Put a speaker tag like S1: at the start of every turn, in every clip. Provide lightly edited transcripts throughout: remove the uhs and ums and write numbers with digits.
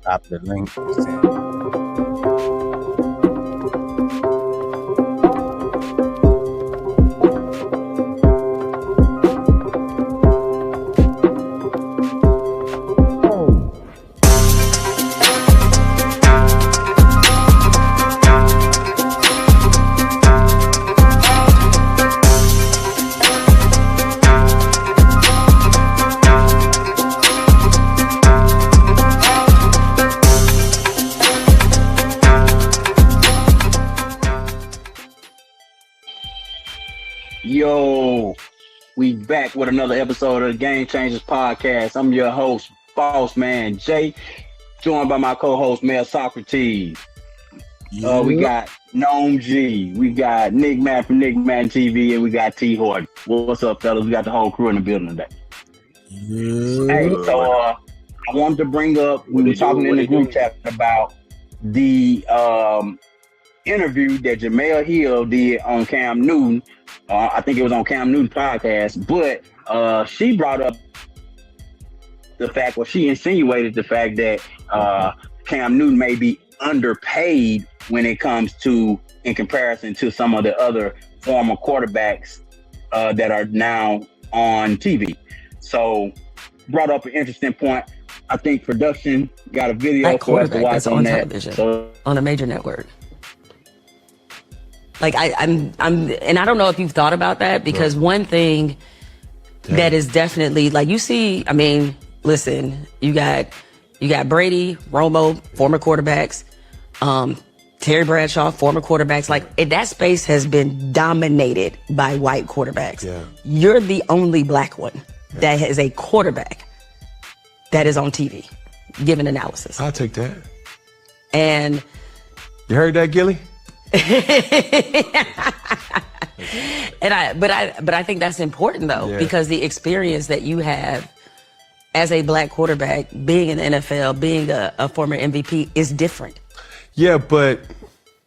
S1: copy the link.
S2: Yo, we back with another episode of the Game Changers Podcast. I'm your host, Boss Man Jay, joined by my co-host, Mel Socrates. We got Gnome G, we got Nick Man from Nick Man TV, and we got T Horton. What's up, fellas? We got the whole crew in the building today. Hey, so I wanted to bring up, we were talking in the group chat about the interview that Jamel Hill did on Cam Newton. I think it was on Cam Newton's podcast, but she brought up the fact, well, she insinuated the fact that Cam Newton may be underpaid when it comes to, in comparison to some of the other former quarterbacks that are now on TV. So brought up an interesting point. I think production got a video for us to watch on
S3: television, on a major network. Like I'm, and I don't know if you've thought about that, because one thing that is definitely, like, you see, I mean, listen, you got Brady, Romo, former quarterbacks, Terry Bradshaw, former quarterbacks. Like, that space has been dominated by white quarterbacks. Yeah. You're the only black one that has a quarterback that is on TV, giving analysis.
S4: I'll take that.
S3: And
S4: you heard that, Gilly?
S3: But I think that's important, though, because the experience that you have as a black quarterback, being in the NFL, being a former MVP, is different.
S4: Yeah, but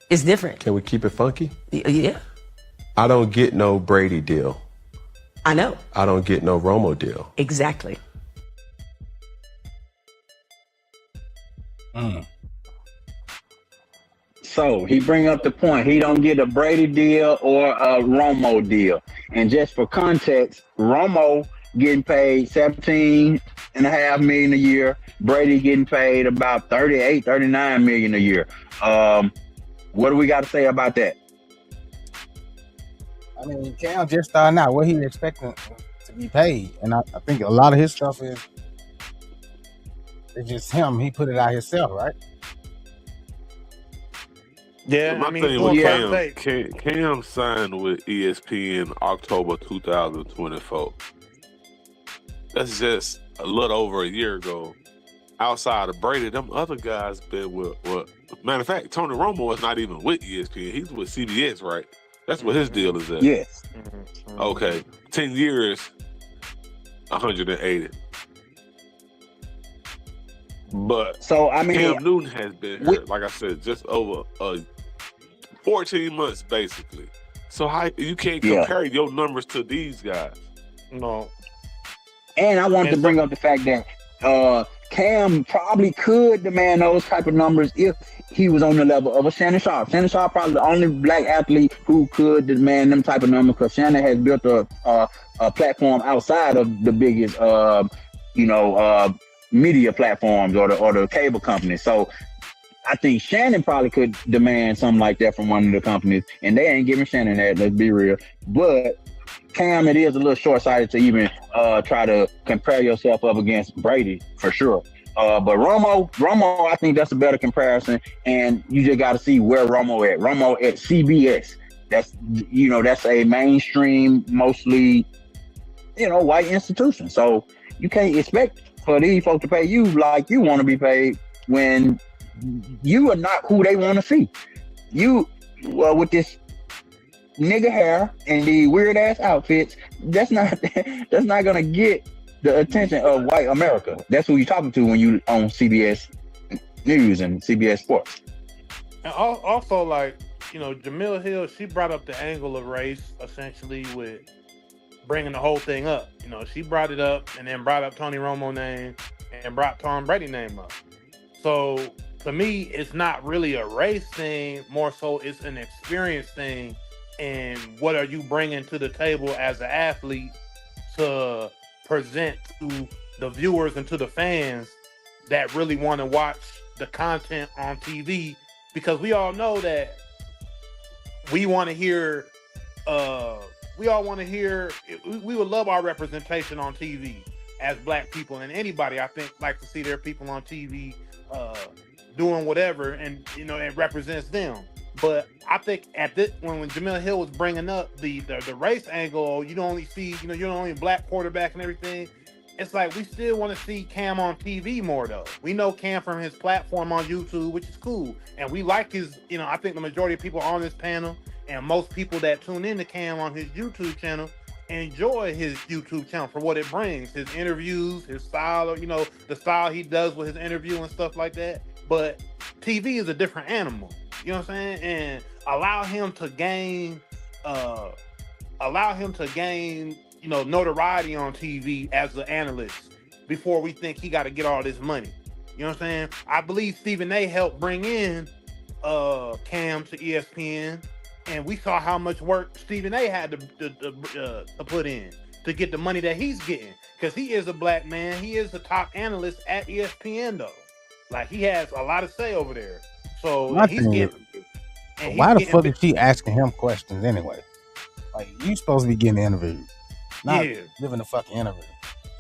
S3: it's different.
S4: Can we keep it funky?
S3: Yeah.
S4: I don't get no Brady deal.
S3: I know.
S4: I don't get no Romo deal.
S3: Exactly.
S2: So he bring up the point, he don't get a Brady deal or a Romo deal. And just for context, Romo getting paid $17.5 million a year. Brady getting paid about $39 million a year. What do we got to say about that?
S1: I mean, Cam just starting out. What he expecting to be paid? And I think a lot of his stuff is just him. He put it out himself, right?
S5: Yeah,
S6: my thing with Cam signed with ESPN October 2024. That's just a little over a year ago. Outside of Brady, them other guys been with. Matter of fact, Tony Romo is not even with ESPN. He's with CBS, right? That's what his deal is at.
S2: Yes.
S6: Okay, 10 years, 180. But
S2: so I mean,
S6: Cam Newton has been here, like I said, just over 14 months basically. So how you can't compare your numbers to these guys?
S5: No.
S2: And I wanted to bring up the fact that Cam probably could demand those type of numbers if he was on the level of a Shannon Sharp. Shannon Sharp probably the only black athlete who could demand them type of numbers, because Shannon has built a platform outside of the biggest media platforms or the cable companies. So I think Shannon probably could demand something like that from one of the companies, and they ain't giving Shannon that, let's be real. But Cam, it is a little short-sighted to even try to compare yourself up against Brady, for sure. But Romo, I think that's a better comparison, and you just got to see where Romo at. Romo at CBS. That's a mainstream, mostly, white institution. So you can't expect for these folks to pay you like you want to be paid when you are not who they want to see. You, with this nigga hair and the weird ass outfits, that's not gonna get the attention of white America. That's who you're talking to when you on CBS News and CBS Sports.
S5: And also, like, Jamil Hill, she brought up the angle of race essentially with bringing the whole thing up. She brought it up and then brought up Tony Romo name and brought Tom Brady name up. So to me, it's not really a race thing. More so, it's an experience thing. And what are you bringing to the table as an athlete to present to the viewers and to the fans that really want to watch the content on TV? Because we all know that we want to hear. We all want to hear. We would love our representation on TV as Black people, and anybody I think like to see their people on TV doing whatever, and it represents them. But I think at this when Jamil Hill was bringing up the race angle, you don't only see you're the only Black quarterback and everything. It's like we still want to see Cam on TV more though. We know Cam from his platform on YouTube, which is cool, and we like his. I think the majority of people on this panel and most people that tune in to Cam on his YouTube channel enjoy his YouTube channel for what it brings, his interviews, his style, the style he does with his interview and stuff like that. But TV is a different animal, you know what I'm saying? And allow him to gain, notoriety on TV as an analyst before we think he got to get all this money. You know what I'm saying? I believe Stephen A. helped bring in Cam to ESPN, and we saw how much work Stephen A. had to put in to get the money that he's getting, because he is a Black man. He is the top analyst at ESPN, though. Like, he has a lot of say over there. So he's getting.
S1: Why the fuck is she asking him questions anyway? Like, you supposed to be getting interviewed, not living a fucking interview.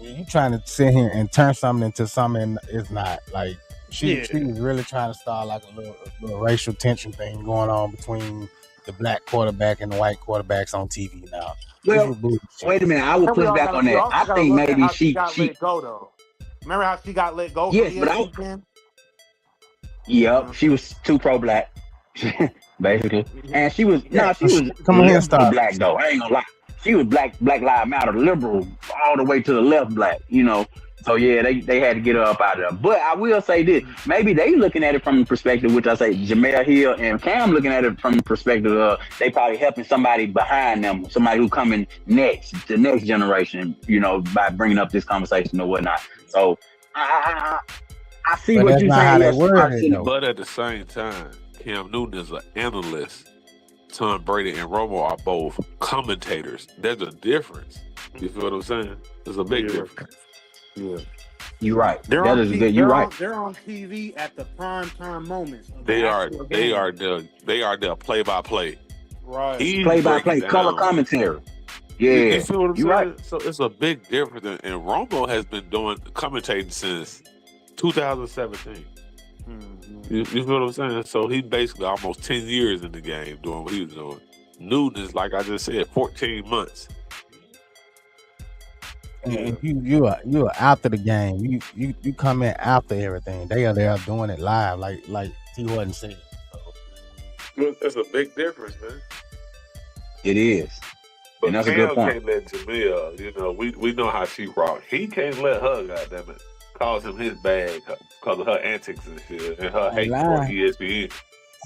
S1: You trying to sit here and turn something into something it's not. Like, she is really trying to start like a little racial tension thing going on between the Black quarterback and the white quarterbacks on TV now.
S2: Well, wait a minute. I will push back on that. I think maybe she
S5: got let go though. Remember how she got let go?
S2: Yes, but she was too pro-Black, basically, and she was Black though. I ain't gonna lie. She was Black Lives Matter, liberal, all the way to the left Black. So yeah, they had to get her up out of there. But I will say this: maybe they looking at it from the perspective, which I say Jamel Hill and Cam looking at it from the perspective of they probably helping somebody behind them, somebody who coming next, the next generation, by bringing up this conversation or whatnot. So I see what you're saying.
S6: But at the same time, Cam Newton is an analyst. Tom Brady and Romo are both commentators. There's a difference. You feel what I'm saying? There's a big difference.
S2: Yeah, you're right.
S5: You're right. They're on TV at the prime time moments.
S6: They are the play-by-play.
S5: Right.
S2: Play-by-play, color commentary. Yeah,
S6: you feel what I'm saying?
S2: Right.
S6: So it's a big difference. And Romo has been doing commentating since 2017. Mm-hmm. You feel what I'm saying? So he basically almost 10 years in the game doing what he was doing. Newton is, like I just said, 14 months.
S1: And you are after the game. You come in after everything. They are there doing it live, like T. Horton said.
S6: So. That's a big difference, man.
S2: It is.
S6: But
S2: and that's
S6: Cam
S2: a good point.
S6: Can't let Jamil, we know how she rock. He can't let her, goddammit, cause him his bag because of her antics and shit and her hate for ESPN.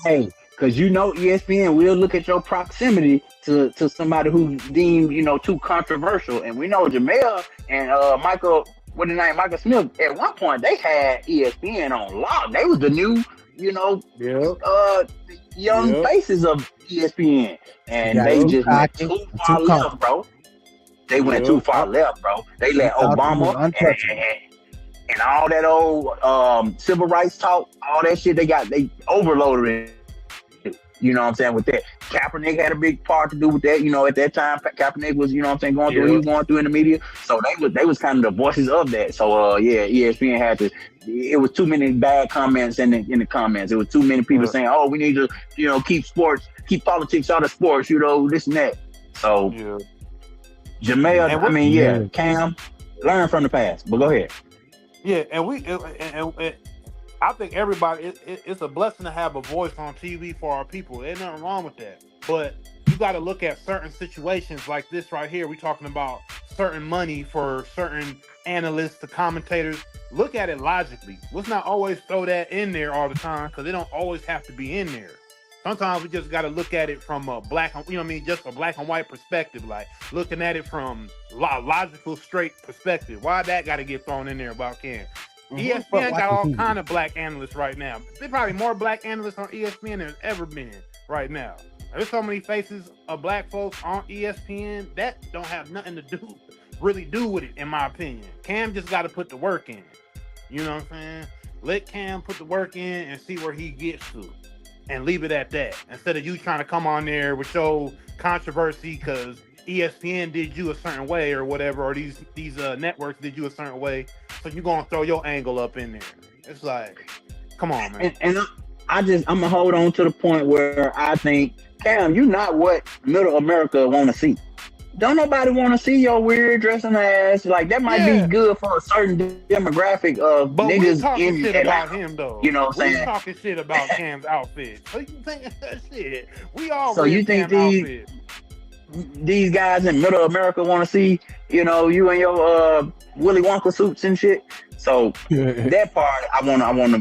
S2: Hey, because ESPN will look at your proximity to somebody who deemed too controversial, and we know Jamel and Michael Smith at one point they had ESPN on lock. They was the new young faces of ESPN, and they just went too far left, bro. They went too far left, bro. They let Obama and all that old civil rights talk, all that shit they overloaded it. You know what I'm saying? With that, Kaepernick had a big part to do with that. At that time, Kaepernick was, going through what he was going through in the media. So they was kind of the voices of that. So ESPN had to. It was too many bad comments in the comments. It was too many people saying, "Oh, we need to, keep politics out of sports, this and that." So Jamel, Cam, learn from the past. But go ahead.
S5: Yeah, and I think everybody, it's a blessing to have a voice on TV for our people. There's nothing wrong with that. But you got to look at certain situations like this right here. We're talking about certain money for certain analysts, the commentators. Look at it logically. Let's not always throw that in there all the time, because they don't always have to be in there. Sometimes we just got to look at it from a just a black and white perspective, like looking at it from logical, straight perspective. Why that got to get thrown in there about Cam? ESPN got all kind of black analysts right now. There's probably more black analysts on ESPN than there's ever been right now. There's so many faces of black folks on ESPN that don't have nothing to really do with it, in my opinion. Cam just got to put the work in. You know what I'm saying? Let Cam put the work in and see where he gets to, and leave it at that. Instead of you trying to come on there with your controversy because ESPN did you a certain way or whatever, or these networks did you a certain way, so you're gonna throw your angle up in there. It's like, come on, man.
S2: And I'm gonna hold on to the point where I think, Cam, you not what middle America want to see. Don't nobody want to see your weird dressing ass. Like, that might be good for a certain demographic of
S5: but
S2: niggas
S5: we talking shit
S2: Atlanta.
S5: About him though.
S2: You know what I'm saying?
S5: We talking shit about Cam's outfit. So you think that shit? We all.
S2: So you think these guys in middle America want to see, you and your Willy Wonka suits and shit? So that part, I wanna,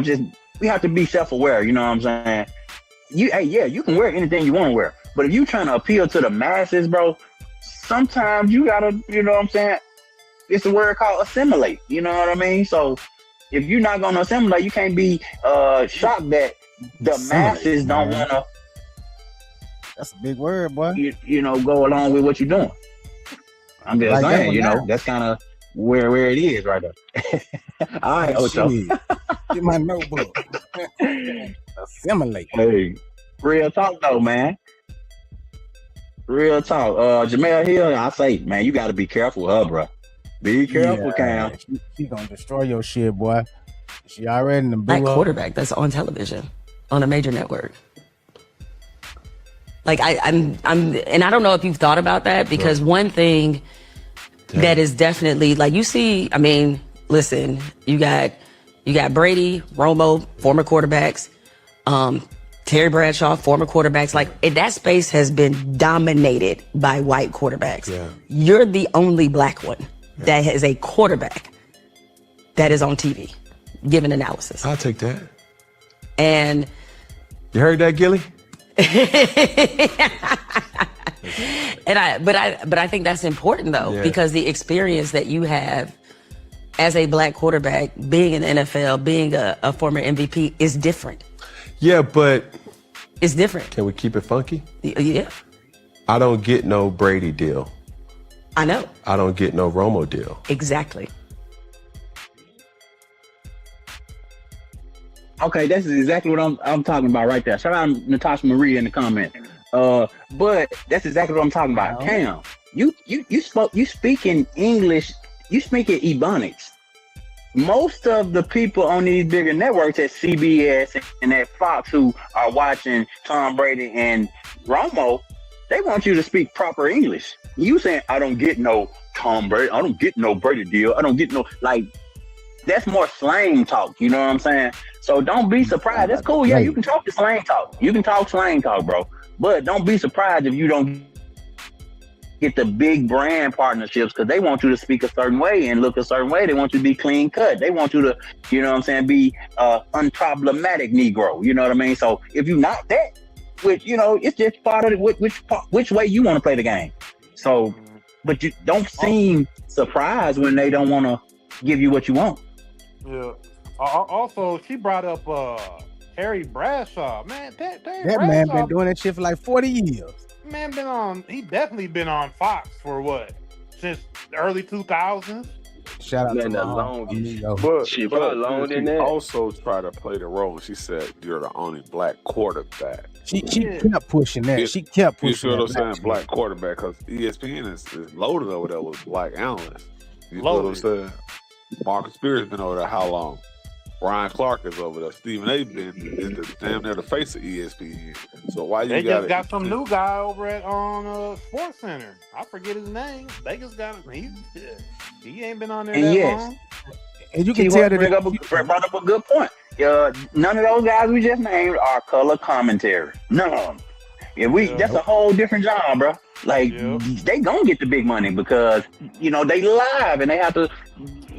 S2: just, we have to be self-aware. You know what I'm saying? You can wear anything you want to wear, but if you trying to appeal to the masses, bro, sometimes you gotta, you know what I'm saying? It's a word called assimilate. You know what I mean? So if you're not gonna assimilate, you can't be shocked that the masses don't wanna.
S1: That's a big word, boy.
S2: Go along with what you're doing. I'm just saying, that's kind of where it is right there. All right, Ocho.
S1: Get my notebook. Assimilate.
S2: Hey, real talk though, man. Real talk. Jamel Hill, I say, man, you got to be careful with her, bro. Be careful, Cam.
S1: She gonna destroy your shit, boy. She already in the
S3: black quarterback that's on television on a major network. Like I'm, and I don't know if you've thought about that, because one thing that is definitely, like, you see, I mean, listen, you got Brady, Romo, former quarterbacks, Terry Bradshaw, former quarterbacks. Like, that space has been dominated by white quarterbacks. Yeah. You're the only black one that has a quarterback that is on TV giving analysis.
S4: I'll take that.
S3: And
S4: you heard that, Gilly?
S3: But I think that's important though, because the experience that you have as a black quarterback, being in the NFL, being a former MVP, is different.
S4: Yeah, but
S3: it's different.
S4: Can we keep it funky?
S3: Yeah.
S4: I don't get no Brady deal.
S3: I know.
S4: I don't get no Romo deal.
S3: Exactly.
S2: Okay, this is exactly what I'm talking about right there. Shout out Natasha Marie in the comment. But that's exactly what I'm talking about. Cam, you speak in English, you speak in Ebonics. Most of the people on these bigger networks at CBS and at Fox who are watching Tom Brady and Romo, they want you to speak proper English. You saying, I don't get no Tom Brady, I don't get no Brady deal, I don't get no, like, that's more slang talk, you know what I'm saying? So don't be surprised. That's cool. Yeah, you can talk the slang talk. You can talk slang talk, bro. But don't be surprised if you don't get the big brand partnerships, because they want you to speak a certain way and look a certain way. They want you to be clean cut. They want you to, you know what I'm saying, be unproblematic Negro. You know what I mean? So if you're not that, which, it's just part of which way you want to play the game. So, but you don't seem surprised when they don't want to give you what you want.
S5: Yeah. Also, she brought up Terry Bradshaw. Man, Terry
S1: that man been doing that shit for like 40 years.
S5: Man he definitely been on Fox for what? Since the early 2000s?
S1: Shout out to the
S6: longest.
S7: But she
S6: also tried to play the role. She said, you're the only black quarterback.
S1: She kept pushing that. She kept pushing.
S6: You see what I'm saying? Black quarterback, because ESPN is loaded over there with black analysts. You know what I'm saying? Marcus Spears been over there how long? Ryan Clark is over there. Stephen A. is damn near the face of ESPN. So why you
S5: just got some new guy over at on Sports Center. I forget his name. They just got him. He ain't been on there that long.
S1: And you can tell that
S2: brought up a good point. None of those guys we just named are color commentary. None of them. That's a whole different job, bro. Like, they gonna get the big money because they live and they have to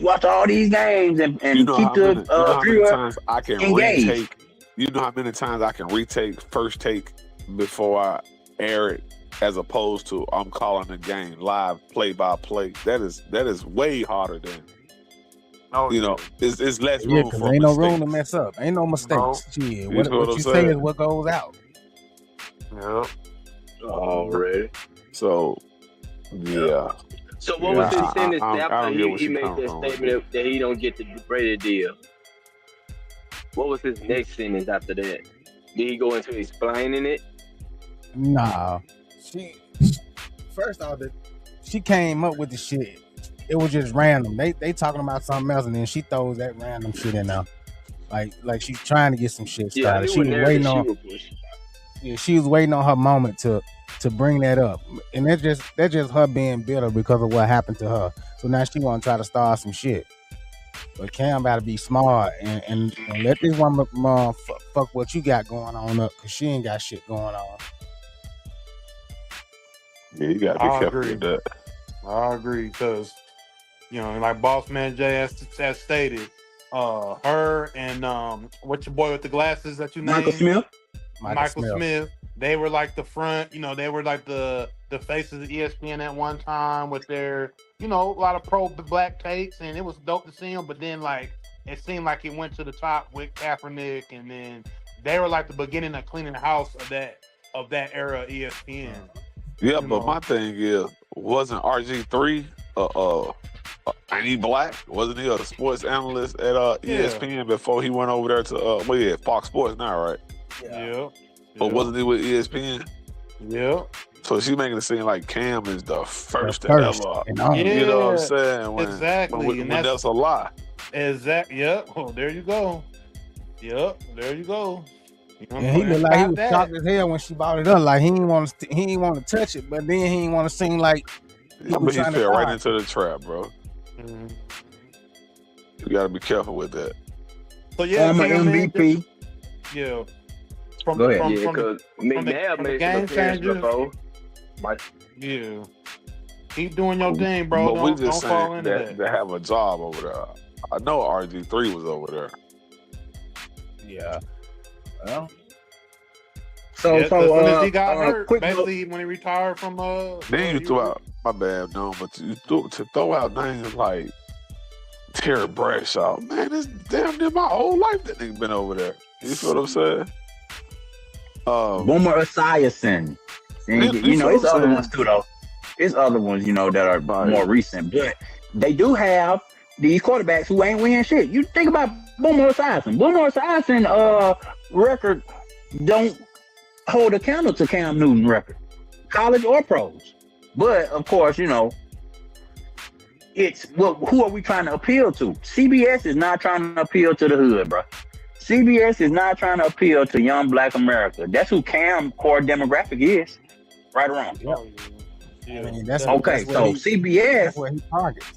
S2: watch all these games and keep the viewer engaged.
S6: You know how many times I can retake First Take before I air it, as opposed to I'm calling the game live, play by play. That is way harder than You know, it's less
S1: Yeah,
S6: room
S1: because
S6: for
S1: ain't no
S6: mistakes.
S1: room to mess up. Ain't no mistakes. Shit,
S6: You
S1: what
S6: know what I'm
S1: you say
S6: saying?
S1: is what goes out.
S5: Yep.
S7: Already.
S6: So, yeah.
S7: So what was his sentence
S6: I
S7: after
S6: don't get what
S7: he
S6: she
S7: made
S6: come
S7: that
S6: from.
S7: statement that he don't get the Brady deal? What was his next sentence after that? Did he go into explaining it?
S1: Nah, first off, she came up with the shit. It was just random. They talking about something else, and then she throws that random shit in there, like she's trying to get some shit started.
S7: Yeah, I knew
S1: She
S7: what
S1: was
S7: narrative
S1: waiting
S7: she
S1: on.
S7: would push.
S1: Yeah, she was waiting on her moment to bring that up, and that's just her being bitter because of what happened to her. So now she want to try to start some shit. But Cam got to be smart and let this woman fuck what you got going on up, because she ain't got shit going on.
S6: Yeah, you gotta be careful with that.
S5: I agree, because like Boss Man Jay has stated, her and what's your boy with the glasses that you
S2: Michael
S5: named?
S2: Smith.
S5: Michael Smith. They were like the front, they were like the faces of ESPN at one time with their, a lot of pro black takes, and it was dope to see them. But then like it seemed like it went to the top with Kaepernick, and then they were like the beginning of cleaning the house of that era of ESPN.
S6: Yeah, but my thing is, wasn't RG3 ain't he black? Wasn't he a sports analyst at ESPN before he went over there to Fox Sports now, right?
S5: Yeah.
S6: But wasn't he with ESPN?
S5: Yeah.
S6: So she making it seem like Cam is the first to
S1: first
S6: ever.
S1: and only.
S6: You know what I'm saying?
S5: Exactly.
S6: When that's a lie.
S5: Exactly. Yep. Oh, there you go. Yep. There you go.
S1: And he looked like he was shocked as hell when she brought it up. Like he didn't want to touch it, but then he didn't want to seem like
S6: he fell right into the trap, bro. Mm-hmm. You got to be careful with that.
S5: So yeah,
S2: former MVP.
S5: Yeah.
S2: Go ahead.
S7: Because McNabb made some appearances before.
S5: Yeah. Keep doing your thing, bro.
S6: But we just
S5: don't fall
S6: saying
S5: into that.
S6: They have a job over there. I know RG3 was over there.
S1: Yeah. Well.
S5: So as soon as he got hurt, basically when he retired from
S6: then you threw out my bad, no, but to throw out names like Terry Bradshaw, man, it's damn near my whole life that nigga been over there. You feel what I'm saying?
S2: Boomer Esiason. It's other ones too, though. It's other ones, that are more recent. But they do have these quarterbacks who ain't winning shit. You think about Boomer Esiason. Boomer Esiason record don't hold a candle to Cam Newton record, college or pros. But of course, it's who are we trying to appeal to? CBS is not trying to appeal to the hood, bro. CBS is not trying to appeal to young Black America. That's who Cam core demographic is. Right or wrong?
S1: Yeah. I mean, that's
S2: okay. So CBS,
S1: that's where he targets.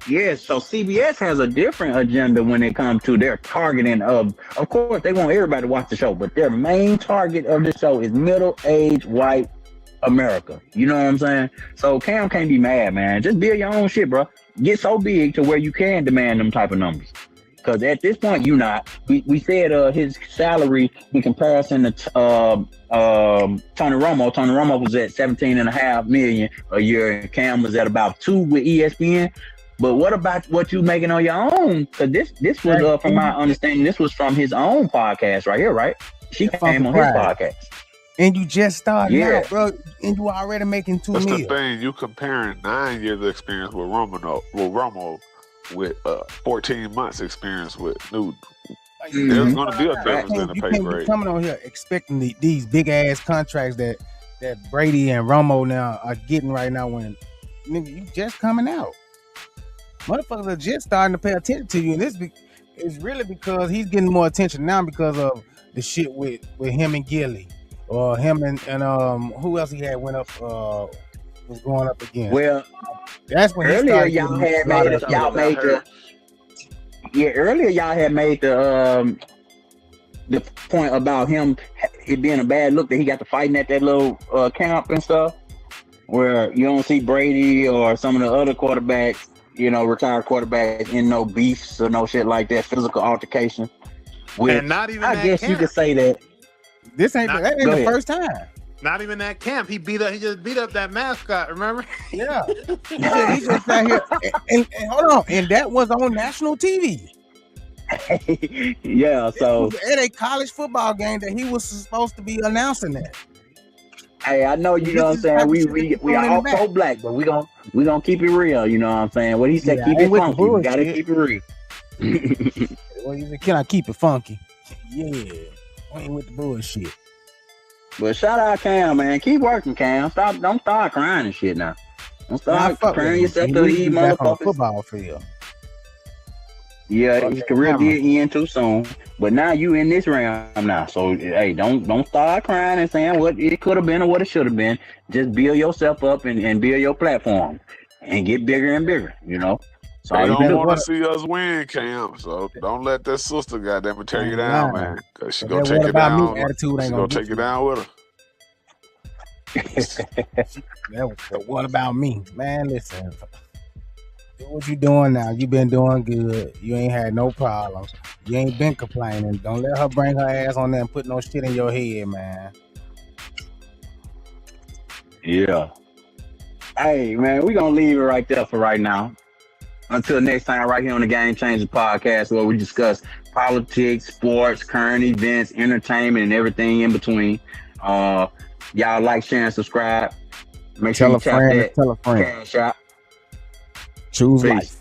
S2: Yes, so CBS has a different agenda when it comes to their targeting of course, they want everybody to watch the show, but their main target of the show is middle-aged white America. You know what I'm saying? So Cam can't be mad, man. Just build your own shit, bro. Get so big to where you can demand them type of numbers. Because at this point, you not. We said his salary in comparison to Tony Romo. Tony Romo was at $17.5 million a year, and Cam was at about $2 million with ESPN. But what about what you making on your own? Because this was, from my understanding, this was from his own podcast right here, right? She came on his podcast.
S1: And you just started out, bro, and you already making $2 million.
S6: That's the thing. You comparing 9 years of experience with Romo with 14 months experience with Newton. There's going to be a difference in the pay grade.
S1: Coming on here expecting these big ass contracts that Brady and Romo now are getting right now when nigga you just coming out. Motherfuckers are just starting to pay attention to you, and this is really because he's getting more attention now because of the shit with him and Gilly, or him and who else he had went up was going up again.
S2: Well,
S1: that's when
S2: earlier y'all had made the point about him it being a bad look that he got to fighting at that little camp and stuff, where you don't see Brady or some of the other quarterbacks, retired quarterbacks in no beefs or no shit like that, physical altercation.
S5: And not even
S2: I guess you could say that
S1: that ain't the first time.
S5: Not even that camp. He just beat up that mascot. Remember?
S1: Yeah. he just sat here and hold on. And that was on national TV.
S2: Yeah. So
S1: at a college football game that he was supposed to be announcing that.
S2: Hey, I know, you know what I'm saying. We all pro-black, but we gonna keep it real. You know what I'm saying. What he said, keep it funky. We gotta keep it real.
S1: Well, he said, can I keep it funky? Yeah. We ain't with the bullshit.
S2: But shout out Cam, man. Keep working, Cam. Don't start crying and shit now. Don't start comparing yourself to these motherfuckers.
S1: Football field.
S2: Yeah, his career did end too soon. But now you in this round now. So hey, don't start crying and saying what it could have been or what it should have been. Just build yourself up and build your platform and get bigger and bigger, you know. So
S6: they don't want to see us win, Cam. So don't let that sister goddamn tear you down, man. Because she's gonna take it down. She's gonna take it down with her.
S1: What about me? Man, listen. Do what you doing now. You been doing good. You ain't had no problems. You ain't been complaining. Don't let her bring her ass on there and put no shit in your head, man.
S2: Yeah. Hey, man, we gonna leave it right there for right now. Until next time, right here on the Game Changers podcast, where we discuss politics, sports, current events, entertainment, and everything in between. Y'all like, share, and subscribe. Make sure you tap that cash out.
S1: Choose life.